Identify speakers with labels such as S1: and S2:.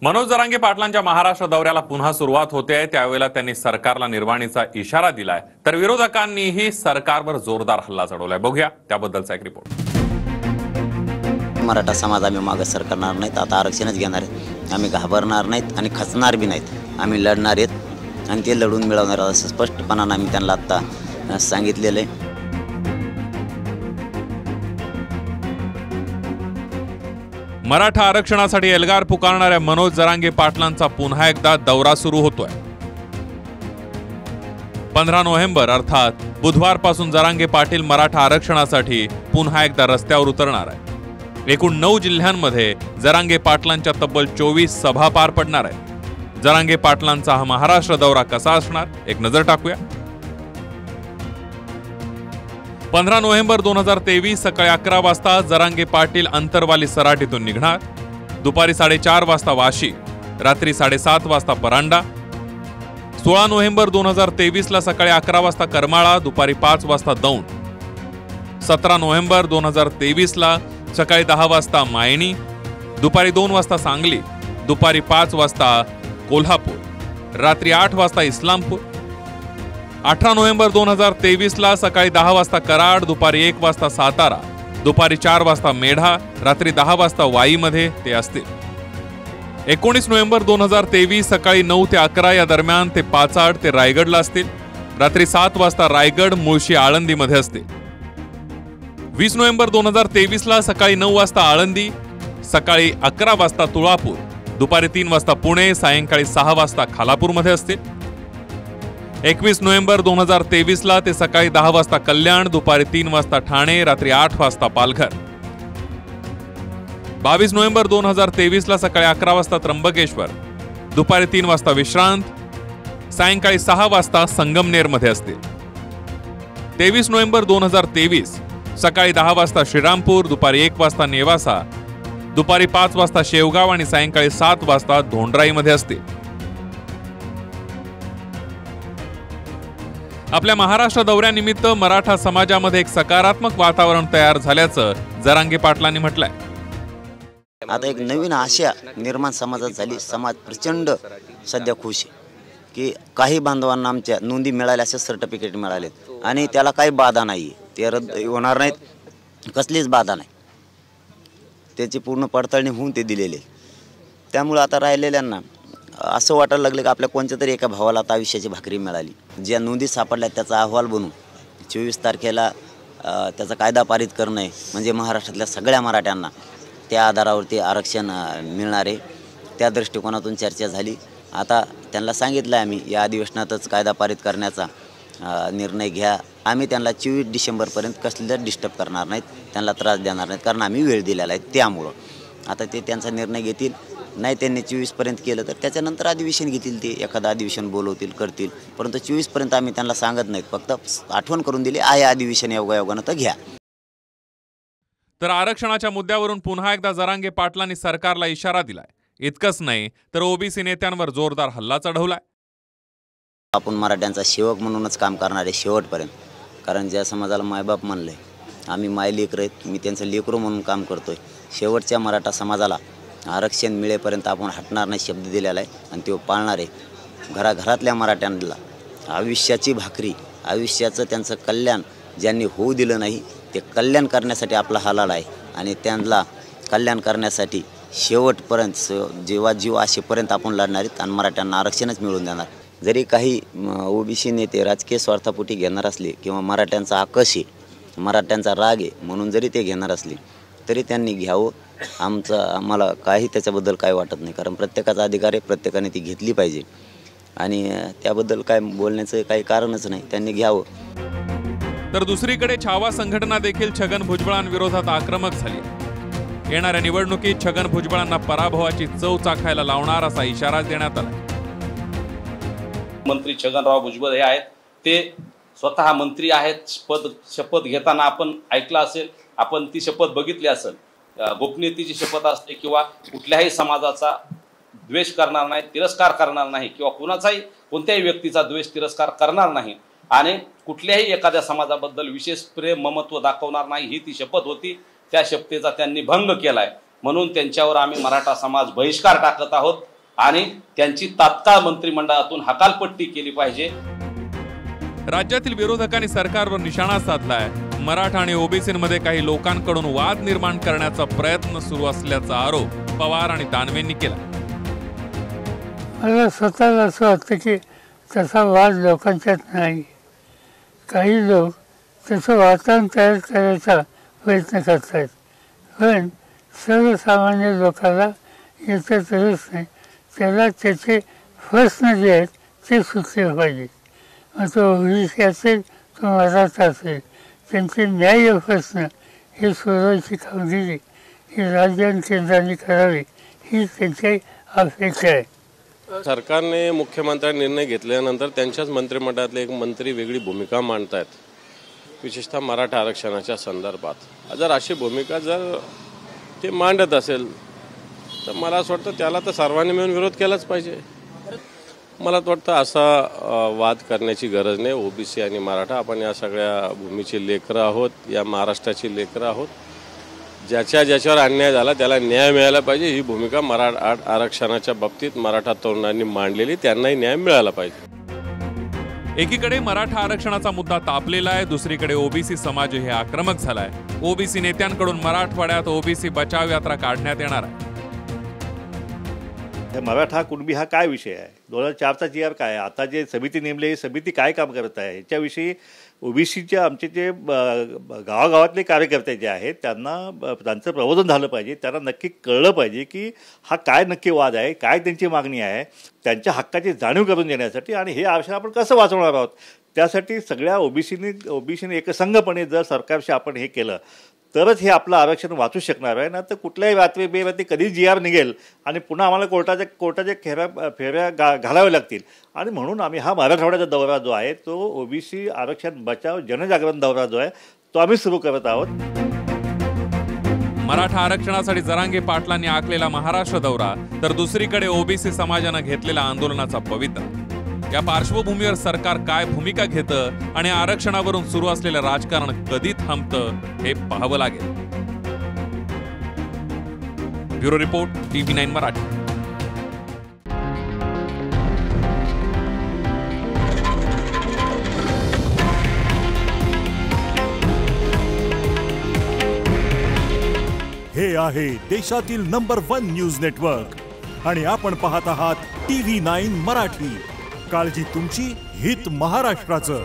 S1: मनोज जरांगे पाटलांच्या महाराष्ट्र दौऱ्याला पुन्हा सुरुवात होते आहे। त्यावेळेला त्यांनी सरकारला निर्वाणीचा इशारा दिलाय, तर विरोधकांनीही सरकारवर जोरदार हल्ला चढवलाय। बघूया त्याबद्दलचा एक रिपोर्ट।
S2: मराठा समाज आम्ही मागासर करणार नाहीत, आता आरक्षणच घेणार आहेत। आम्ही घाबरणार नाहीत आणि खचणार बी नाहीत। आम्ही लढणार आहेत आणि ते लढून मिळवणार असं स्पष्टपणाने आम्ही त्यांना आता सांगितलेलं आहे।
S1: मराठा आरक्षणासाठी एल्गार पुकारणाऱ्या मनोज जरांगे पाटलांचा पुन्हा एकदा दौरा सुरू होतोय। 15 नोव्हेंबर अर्थात बुधवारपासून जरांगे पाटील मराठा आरक्षणासाठी पुन्हा एकदा रस्त्यावर उतरणार आहे। एकूण 9 जिल्ह्यांमध्ये जरांगे पाटलांच्या तब्बल 24 सभा पार पडणार आहेत। जरांगे पाटलांचा हा महाराष्ट्र दौरा कसा असणार, एक नजर टाकूया। 15 नोव्हेंबर 2023 सकाळी 11 वाजता जरांगे पाटील अंतरवाली सराटीतून निघणार। दुपारी 4:30 वाजता वाशी, रात्री 7:30 वाजता परांडा। 16 नोव्हेंबर 2023 ला सकाळी 11 वाजता करमाळा, दुपारी 5 वाजता दौंड। 17 नोव्हेंबर 2023 ला सकाळी 10 वाजता मायणी, दुपारी 2 वाजता सांगली, दुपारी 5 वाजता कोल्हापूर, रात्री 8 वाजता इस्लामपूर। 18 नोव्हेंबर 2023 ला सकाळी 10 वाजता कराड, दुपारी 1 वाजता सातारा, दुपारी 4 वाजता मेढा, रात्री 10 वाजता वाईमध्ये ते असतील। 19 नोव्हेंबर 2023 सकाळी 9 ते 11 या दरम्यान ते पाचाड ते रायगडला असतील। रात्री 7 वाजता रायगड, मुळशी, आळंदीमध्ये असतील। 20 नोव्हेंबर 2023 ला सकाळी 9 वाजता आळंदी, सकाळी 11 वाजता तुळापूर, दुपारी 3 वाजता पुणे, सायंकाळी 6 वाजता खालापूरमध्ये असतील। 21 नोव्हेंबर 2023 ला ते सकाळी 10 वाजता कल्याण, दुपारी 3 वाजता ठाणे, रात्री 8 वाजता पालघर। 22 नोव्हेंबर 2023 ला सकाळी 11 वाजता त्र्यंबकेश्वर, दुपारी 3 वाजता विश्रांत, सायंकाळी 6 वाजता संगमनेरमध्ये असतील। 23 नोव्हेंबर 2023 सकाळी 10 वाजता श्रीरामपूर, दुपारी 1 वाजता नेवासा, दुपारी 5 वाजता शेवगाव आणि सायंकाळी 7 वाजता धोंडराईमध्ये असतील। आपल्या महाराष्ट्र दौऱ्यानिमित्त मराठा समाजामध्ये एक सकारात्मक वातावरण तयार झाल्याचं जरांगे पाटलांनी म्हटलंय।
S2: आता एक नवीन आशा निर्माण समाजात झाली। समाज प्रचंड सध्या खुश आहे की काही बांधवांना आमच्या नोंदी मिळाल्या, असे सर्टिफिकेट मिळालेत आणि त्याला काही बाधा नाही, ते रद्द होणार नाहीत, कसलीच बाधा नाही। त्याची पूर्ण पडताळणी होऊन ते दिलेले। त्यामुळे आता राहिलेल्यांना असं वाटायला लागलं की आपल्या कोणत्या तरी एका भावाला आता आयुष्याची भाकरी मिळाली। ज्या नोंदी सापडल्या त्याचा अहवाल बनवून 24 तारखेला त्याचा कायदा पारित करणे म्हणजे महाराष्ट्रातल्या सगळ्या मराठ्यांना त्या आधारावरती आरक्षण मिळणार आहे। त्या दृष्टिकोनातून चर्चा झाली। आता त्यांना सांगितलं आम्ही या अधिवेशनातच कायदा पारित करण्याचा निर्णय घ्या। आम्ही त्यांना 24 डिसेंबरपर्यंत कसलेच डिस्टर्ब करणार नाहीत, त्यांना त्रास देणार नाहीत, कारण आम्ही वेळ दिलेला आहे। त्यामुळं आता ते त्यांचा निर्णय घेतील। नाही त्यांनी 24 पर्यंत केलं तर त्याच्यानंतर अधिवेशन घेतील, ते एखादं अधिवेशन बोलवतील करतील, परंतु 24 पर्यंत आम्ही त्यांना सांगत नाहीत, फक्त आठवण करून दिली आहे अधिवेशन योगायोगानं तर घ्या।
S1: तर आरक्षणाच्या मुद्द्यावरून पुन्हा एकदा जरांगे पाटलांनी सरकारला इशारा दिलाय। इतकंच नाही तर ओबीसी नेत्यांवर जोरदार हल्ला चढवलाय।
S2: आपण मराठ्यांचा सेवक म्हणूनच काम करणार आहे शेवटपर्यंत, कारण ज्या समाजाला मायबाप म्हणलंय, आम्ही माय लेकरं आहेत, मी त्यांचं लेकरू म्हणून काम करतोय। शेवटच्या मराठा समाजाला आरक्षण मिळेपर्यंत आपण हटणार नाही शब्द दिलेला आहे आणि तो पाळणार आहे। घराघरातल्या मराठ्यांना आयुष्याची भाकरी, आयुष्याचं त्यांचं कल्याण ज्यांनी होऊ दिलं नाही ते कल्याण करण्यासाठी आपला हा लढा आहे आणि त्यांना कल्याण करण्यासाठी शेवटपर्यंत जेव्हा जीव असेपर्यंत आपण लढणार आहेत आणि मराठ्यांना आरक्षणच मिळवून देणार। जरी काही ओबीसी नेते राजकीय स्वार्थापोटी घेणार असले किंवा मराठ्यांचा आकश आहे, मराठ्यांचा राग आहे म्हणून जरी ते घेणार असले तरी त्यांनी घ्यावं। आम्हाला काही त्याच्याबद्दल काय वाटत नाही, कारण प्रत्येकाचा अधिकार आहे, प्रत्येकाने ती घेतली पाहिजे आणि त्याबद्दल काय बोलण्याचं काही कारणच नाही, त्यांनी घ्यावं।
S1: तर दुसरीकडे छावा संघटना देखील छगन भुजबळांविरोधात आक्रमक झाली। येणाऱ्या निवडणुकीत छगन भुजबळांना पराभवाची चव चाखायला लावणार असा इशारा देण्यात आला।
S3: मंत्री छगनराव भुजबळ हे आहेत, ते स्वतः मंत्री आहेत। शपथ घेताना आपण ऐकलं असेल, आपण ती शपथ बघितली असेल। गोपनीयतेची शपथ असते किंवा कुठल्याही समाजाचा द्वेष करणार नाही, तिरस्कार करणार नाही किंवा कोणत्याही व्यक्तीचा द्वेष तिरस्कार करणार नाही आणि कुठल्याही एखाद्या समाजाबद्दल विशेष प्रेम ममत्व दाखवणार नाही, ही ती शपथ होती। त्या शपथेचा त्यांनी भंग केलाय, म्हणून त्यांच्यावर आम्ही मराठा समाज बहिष्कार टाकत आहोत आणि त्यांची तात्काळ मंत्रिमंडळातून हकालपट्टी केली पाहिजे।
S1: राज्यातील विरोधकांनी सरकारवर निशाणा साधलाय। मराठा आणि ओबीसीमध्ये काही लोकांकडून वाद निर्माण करण्याचा प्रयत्न सुरू असल्याचा आरोप पवार आणि दानवेंनी केला।
S4: मला स्वतःला असं वाटतं की तसा वाद लोकांच्यात नाही। काही लोक तसं वातावरण तयार करायचा प्रयत्न करत आहेत, पण सर्वसामान्य लोकांना याचा तरच नाही। त्याला त्याचे प्रश्न जे आहेत ते सुटले पाहिजे। मग तो ओबीसी असेल तो मराठा असेल, त्यांचे न्याय्य प्रश्न हे सोडवायची कामगिरी ही राज्य आणि केंद्राने करावी ही त्यांची अपेक्षा आहे।
S5: सरकारने मुख्यमंत्र्यांनी निर्णय घेतल्यानंतर त्यांच्याच मंत्रिमंडळातले एक मंत्री वेगळी भूमिका मांडतायत, विशेषतः मराठा आरक्षणाच्या संदर्भात। जर अशी भूमिका जर ते मांडत असेल तर मला असं वाटतं त्याला तर सर्वांनी मिळून विरोध केलाच पाहिजे। मला वाटतं असा वाद करण्याची गरज नाही। ओबीसी आणि मराठा आपण या सगळ्या भूमीची लेकरं आहोत, या महाराष्ट्राची लेकरं आहोत। ज्याच्यावर अन्याय झाला त्याला न्याय मिळाला पाहिजे ही भूमिका मराठा आरक्षणाच्या बाबतीत मराठा तरुणांनी मांडलेली, त्यांनाही न्याय मिळाला पाहिजे।
S1: एकीकडे मराठा आरक्षणाचा मुद्दा तापलेला आहे, दुसरीकडे ओबीसी समाज हे आक्रमक झालाय। ओबीसी नेत्यांकडून मराठवाड्यात ओबीसी बचाव यात्रा काढण्यात येणार आहे।
S6: मराठा कुणबी हा काय विषय आहे, 2004चा जी आर काय आहे, आता जे समिती नेमली ही समिती काय काम करत आहे याच्याविषयी ओबीसीचे आमचे जे गावागावातले कार्यकर्ते जे आहेत त्यांचं प्रबोधन झालं पाहिजे। त्यांना नक्की कळलं पाहिजे की हा काय नक्की वाद आहे, काय त्यांची मागणी आहे, त्यांच्या हक्काची जाणीव करून देण्यासाठी आणि हे आरक्षण आपण कसं वाचवणार आहोत त्यासाठी सगळ्या ओबीसीने एकसंघपणे जर सरकारशी आपण हे केलं तरच हे आपलं आरक्षण वाचू शकणार आहे। ना तर कुठल्याही बेवाती कधी जी आर निघेल आणि पुन्हा आम्हाला कोर्टाच्या फेऱ्या घालाव्या लागतील। आणि म्हणून आम्ही हा मराठवाड्याचा दौरा जो आहे तो ओबीसी आरक्षण बचाव जनजागरण दौरा जो आहे तो आम्ही सुरू करत आहोत।
S1: मराठा आरक्षणासाठी जरांगे पाटलांनी आखलेला महाराष्ट्र दौरा तर दुसरीकडे ओबीसी समाजानं घेतलेला आंदोलनाचा पवित्रा। या पार्श्वभूमीवर सरकार काय भूमिका घेतं आणि आरक्षणावरून सुरू असलेलं राजकारण कधी थांबतं हे पाहावं लागेल। Bureau report TV9 Marathi.
S7: हे आहे देशातील नंबर 1 न्यूज नेटवर्क आणि आपण पाहत आहात TV9 मराठी। काळजी तुमची, हित महाराष्ट्राचं।